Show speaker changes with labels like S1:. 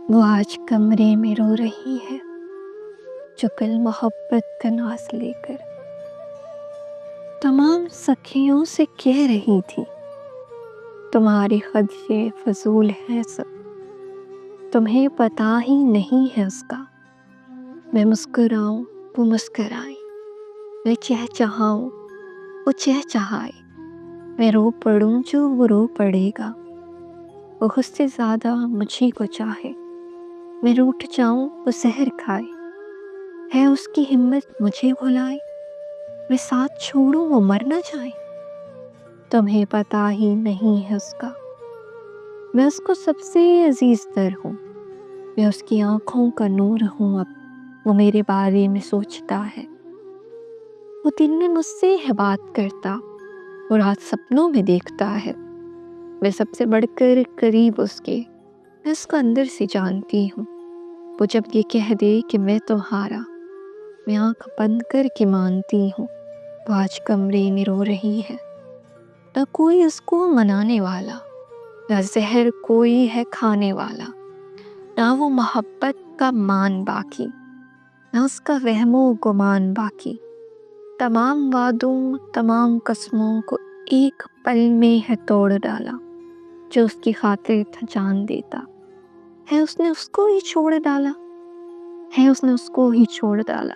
S1: وہ آج کمرے میں رو رہی ہے جو کل محبت کا ناز لے کر تمام سکھیوں سے کہہ رہی تھی تمہارے خدشے فضول ہیں سب، تمہیں پتا ہی نہیں ہے اس کا۔ میں مسکراؤں وہ مسکرائے، میں چہچہاؤں وہ چہچہائے، میں رو پڑوں جو وہ رو پڑے گا۔ وہ خود سے زیادہ مجھے کو چاہے، میں روٹھ جاؤں وہ زہر کھائے۔ ہے اس کی ہمت مجھے بھلائے، میں ساتھ چھوڑوں وہ مر نہ جائے۔ تمہیں پتا ہی نہیں ہے اس کا، میں اس کو سب سے عزیز تر ہوں۔ میں اس کی آنکھوں کا نور ہوں، اب وہ میرے بارے میں سوچتا ہے۔ وہ دن میں مجھ سے ہے بات کرتا، اور رات سپنوں میں دیکھتا ہے۔ میں سب سے بڑھ کر قریب اس کے، میں اس کو اندر سے جانتی ہوں۔ وہ جب یہ کہہ دے کہ میں تمہارا، میں آنکھ بند کر کے مانتی ہوں۔ وہ آج کمرے میں رو رہی ہے، نہ کوئی اس کو منانے والا، نہ زہر کوئی ہے کھانے والا، نہ وہ محبت کا مان باقی، نہ اس کا وہم و گمان باقی۔ تمام وعدوں تمام قسموں کو ایک پل میں ہے توڑ ڈالا۔ جو اس کی خاطر تھا جان دیتا، ہے اس نے اس کو ہی چھوڑ ڈالا، ہے اس نے اس کو ہی چھوڑ ڈالا۔